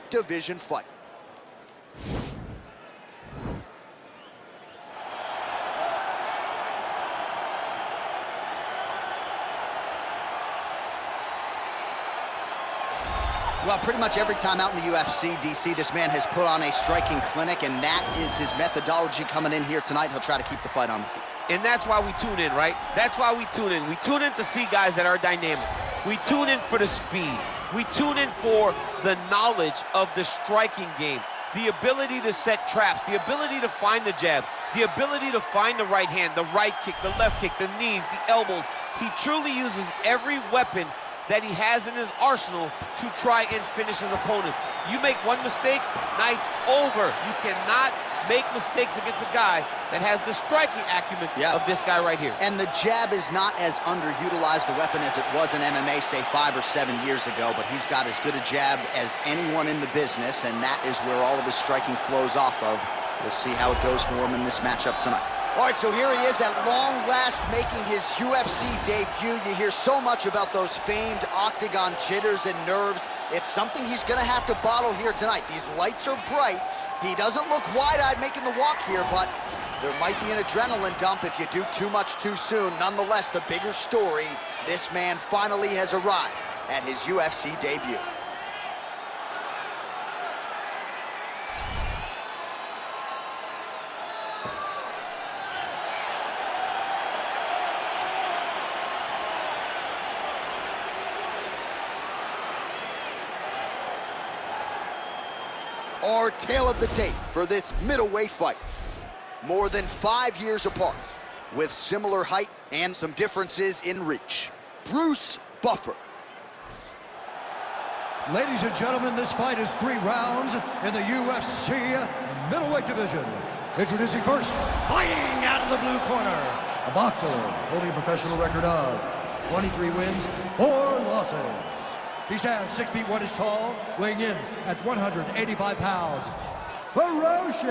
division fight. Well, pretty much every time out in the UFC, DC, this man has put on a striking clinic, and that is his methodology coming in here tonight. He'll try to keep the fight on the feet. And that's why we tune in, right? That's why we tune in. We tune in to see guys that are dynamic. We tune in for the speed. We tune in for the knowledge of the striking game, the ability to set traps, the ability to find the jab, the ability to find the right hand, the right kick, the left kick, the knees, the elbows. He truly uses every weapon that he has in his arsenal to try and finish his opponents. You make one mistake, night's over. You cannot make mistakes against a guy that has the striking acumen of this guy right here. And the jab is not as underutilized a weapon as it was in MMA, say 5 or 7 years ago, but he's got as good a jab as anyone in the business, and that is where all of his striking flows off of. We'll see how it goes for him in this matchup tonight. All right, so here he is at long last making his UFC debut. You hear so much about those famed octagon jitters and nerves. It's something he's gonna have to bottle here tonight. These lights are bright. He doesn't look wide-eyed making the walk here, but there might be an adrenaline dump if you do too much too soon. Nonetheless, the bigger story, this man finally has arrived at his UFC debut. Our tale of the tape for this middleweight fight. More than 5 years apart, with similar height and some differences in reach. Bruce Buffer. Ladies and gentlemen, this fight is 3 rounds in the UFC middleweight division. Introducing first, fighting out of the blue corner, a boxer holding a professional record of 23 wins, 4 losses. He stands 6 feet 1 inch tall, weighing in at 185 pounds. Ferocious!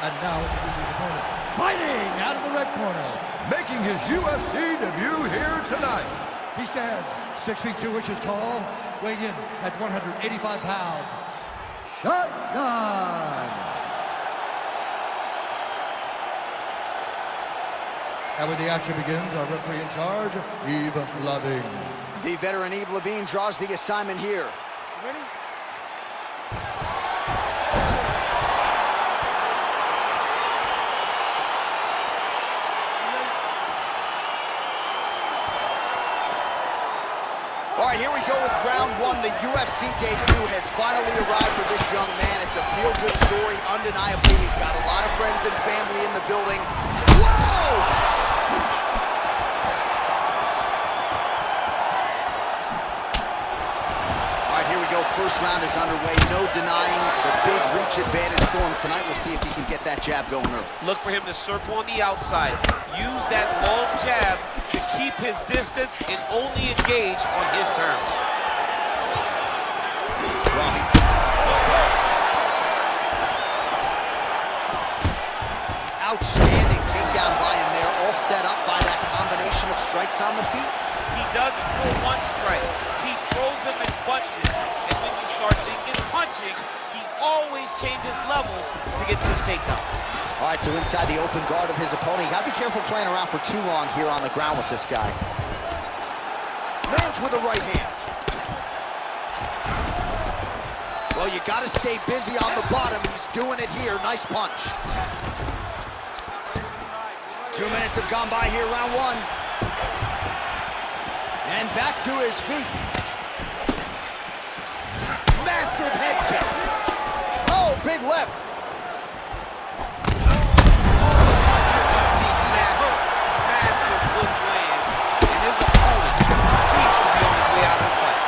And now introducing his opponent, fighting out of the red corner, making his UFC debut here tonight. He stands 6 feet 2 inches tall, weighing in at 185 pounds. Shotgun! And when the action begins, our referee in charge, Yves Lavigne. The veteran Yves Lavigne draws the assignment here. Ready? All right, here we go with round 1. The UFC debut has finally arrived for this young man. It's a feel-good story, undeniably. He's got a lot of friends and family in the building. Whoa! First round is underway. No denying the big reach advantage for him tonight. We'll see if he can get that jab going early. Look for him to circle on the outside. Use that long jab to keep his distance and only engage on his terms. Well, he's outstanding takedown by him there, all set up by that combination of strikes on the feet. He doesn't throw one strike. He throws them in bunches. And when you start seeing his punching, he always changes levels to get to his takedown. All right, so inside the open guard of his opponent, you gotta be careful playing around for too long here on the ground with this guy. Lands with a right hand. Well, you gotta stay busy on the bottom. He's doing it here. Nice punch. 2 minutes have gone by here, round 1. And back to his feet. Massive head kick. Oh, big left. Massive good land. And his opponent seems to be on his way out of the fight.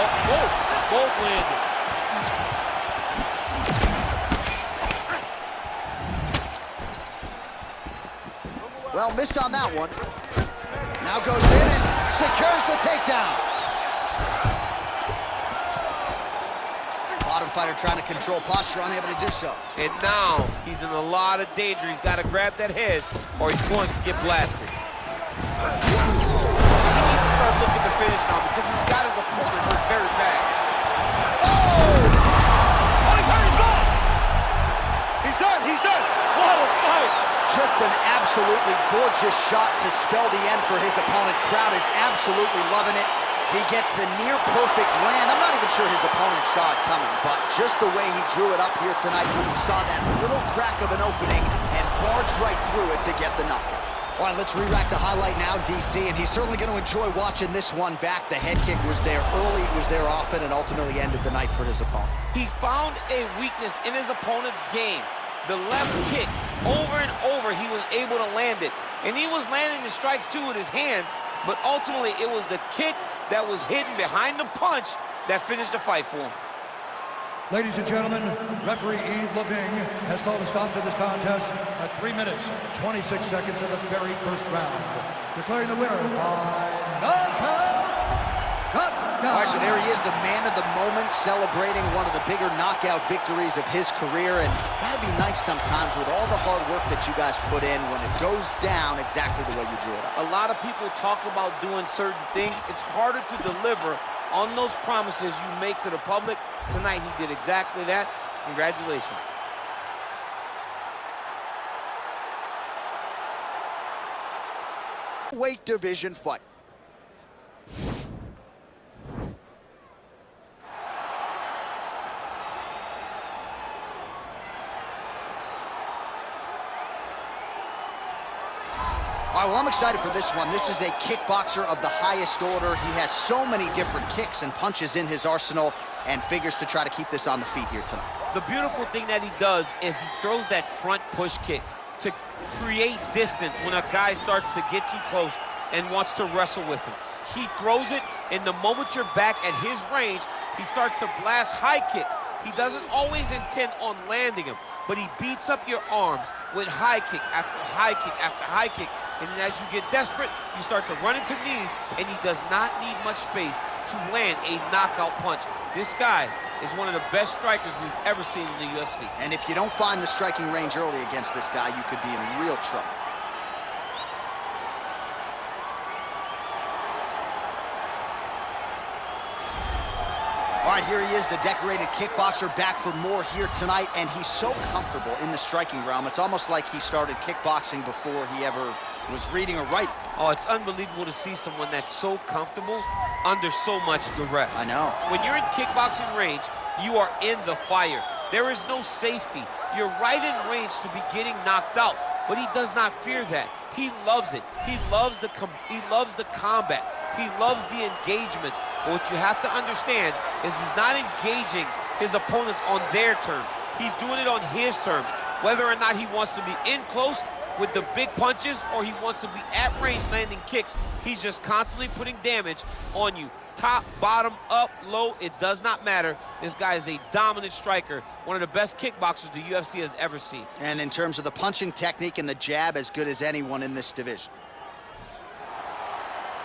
Oh, both landed. Well, missed on that one. Now goes in and secures the takedown. Bottom fighter trying to control posture, unable to do so. And now he's in a lot of danger. He's got to grab that head or he's going to get blasted. looking to finish now because he's got his opponent hurt very bad. Oh! Oh, he's hurt, he's gone! He's done, he's done! What a fight! Just an absolutely gorgeous shot to spell the end for his opponent. Crowd is absolutely loving it. He gets the near-perfect land. I'm not even sure his opponent saw it coming, but just the way he drew it up here tonight, saw that little crack of an opening and barged right through it to get the knockout. All right, let's re-rack the highlight now, DC, and he's certainly going to enjoy watching this one back. The head kick was there early, it was there often, and ultimately ended the night for his opponent. He's found a weakness in his opponent's game. The left kick, over and over, he was able to land it. And he was landing the strikes, too, with his hands, but ultimately it was the kick that was hidden behind the punch that finished the fight for him. Ladies and gentlemen, referee Yves Leving has called a stop to this contest at 3 minutes, 26 seconds of the very first round. Declaring the winner by knockout, All right, so there he is, the man of the moment, celebrating one of the bigger knockout victories of his career. And gotta be nice sometimes with all the hard work that you guys put in when it goes down exactly the way you drew it up. A lot of people talk about doing certain things. It's harder to deliver on those promises you make to the public. Tonight, he did exactly that. Congratulations. Weight division fight. All right, well, I'm excited for this one. This is a kickboxer of the highest order. He has so many different kicks and punches in his arsenal and figures to try to keep this on the feet here tonight. The beautiful thing that he does is he throws that front push kick to create distance when a guy starts to get too close and wants to wrestle with him. He throws it, and the moment you're back at his range, he starts to blast high kicks. He doesn't always intend on landing him, but he beats up your arms with high kick after high kick after high kick. And then as you get desperate, you start to run into knees, and he does not need much space to land a knockout punch. This guy is one of the best strikers we've ever seen in the UFC. And if you don't find the striking range early against this guy, you could be in real trouble. All right, here he is, the decorated kickboxer, back for more here tonight, and he's so comfortable in the striking realm. It's almost like he started kickboxing before he ever was reading or writing. Oh, it's unbelievable to see someone that's so comfortable under so much duress. I know. When you're in kickboxing range, you are in the fire. There is no safety. You're right in range to be getting knocked out, but he does not fear that. He loves it. He loves the combat. He loves the engagements. But what you have to understand is he's not engaging his opponents on their terms. He's doing it on his terms. Whether or not he wants to be in close with the big punches or he wants to be at range landing kicks, he's just constantly putting damage on you. Top, bottom, up, low, it does not matter. This guy is a dominant striker, one of the best kickboxers the UFC has ever seen. And in terms of the punching technique and the jab, as good as anyone in this division.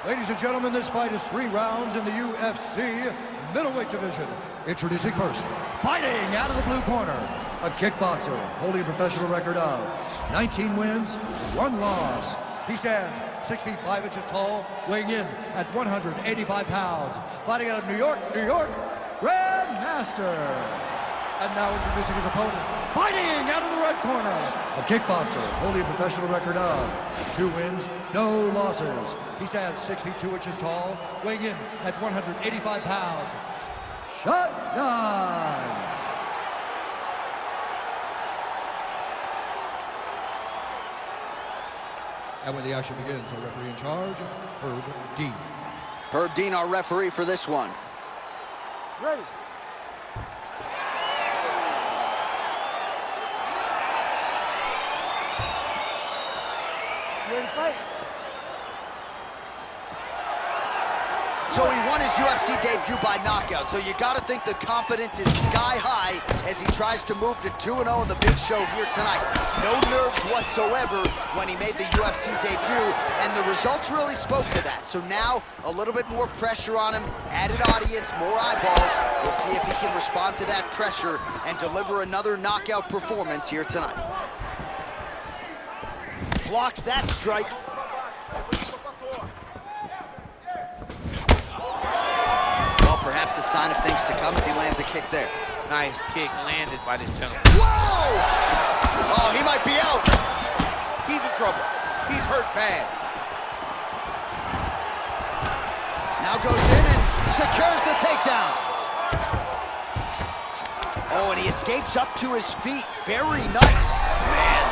Ladies and gentlemen, this fight is 3 rounds in the UFC middleweight division. Introducing first, fighting out of the blue corner, a kickboxer holding a professional record of 19 wins, 1 loss. He stands 6 feet 5 inches tall, weighing in at 185 pounds. Fighting out of New York, Grandmaster. And now introducing his opponent, fighting out of the red corner, a kickboxer holding a professional record of 2 wins, no losses. He stands 6 feet 2 inches tall, weighing in at 185 pounds. Shotgun. And when the action begins, our referee in charge, Herb Dean. Herb Dean, our referee for this one. Ready. You ready to fight? So he won his UFC debut by knockout, so you gotta think the confidence is sky high as he tries to move to 2-0 in the big show here tonight. No nerves whatsoever when he made the UFC debut, and the results really spoke to that. So now, a little bit more pressure on him, added audience, more eyeballs. We'll see if he can respond to that pressure and deliver another knockout performance here tonight. Blocks that strike. Perhaps a sign of things to come as he lands a kick there. Nice kick landed by this gentleman. Whoa! Oh, he might be out. He's in trouble. He's hurt bad. Now goes in and secures the takedown. Oh, and he escapes up to his feet. Very nice. Man.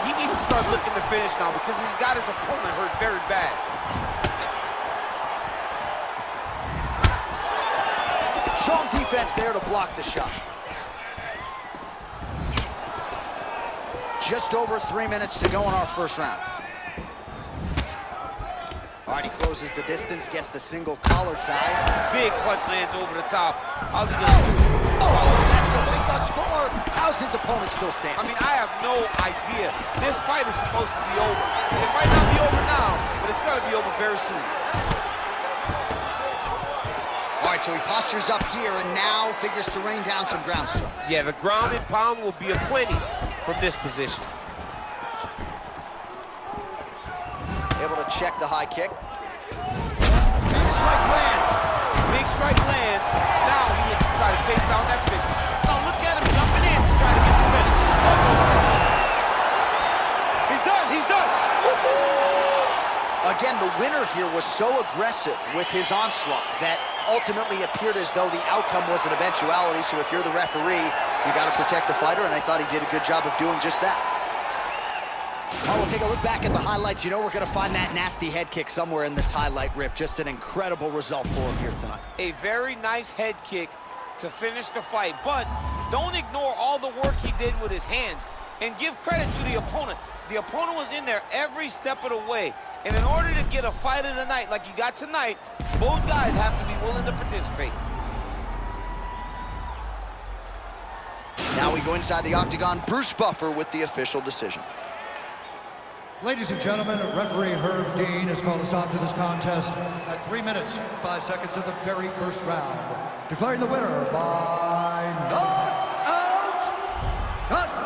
He needs to start looking to finish now because he's got his opponent hurt very bad. Strong defense there to block the shot. Just over 3 minutes to go in our first round. All right, he closes the distance, gets the single collar tie. Big punch lands over the top. How's he gonna do? Oh, that's the big thus far. How's his opponent still standing? I mean, I have no idea. This fight is supposed to be over. It might not be over now, but it's gonna be over very soon. All right, so he postures up here and now figures to rain down some ground strikes. Yeah, the ground and pound will be a plenty from this position. Able to check the high kick. Big strike lands. Big strike lands. Now he looks to try to chase down that finish. Now look at him jumping in to try to get the finish. He's done. He's done. Again, the winner here was so aggressive with his onslaught that ultimately appeared as though the outcome was an eventuality. So if you're the referee, you got to protect the fighter, and I thought he did a good job of doing just that. All right, we'll take a look back at the highlights. You know we're going to find that nasty head kick somewhere in this highlight rip. Just an incredible result for him here tonight. A very nice head kick to finish the fight, but don't ignore all the work he did with his hands and give credit to the opponent. The opponent was in there every step of the way, and in order to get a fight of the night like you got tonight, both guys have to be willing to participate. Now we go inside the octagon. Bruce Buffer with the official decision. Ladies and gentlemen, referee Herb Dean has called a stop to this contest at 3 minutes, 5 seconds of the very first round. Declaring the winner by knockout.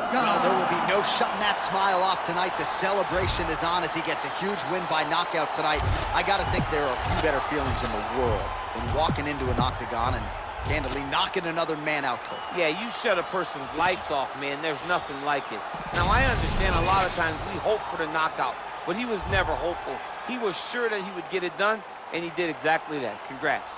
Well, there will be no shutting that smile off tonight. The celebration is on as he gets a huge win by knockout tonight. I got to think there are a few better feelings in the world than walking into an octagon and candidly knocking another man out cold. Yeah, you shut a person's lights off, man. There's nothing like it. Now, I understand a lot of times we hope for the knockout, but he was never hopeful. He was sure that he would get it done, and he did exactly that. Congrats.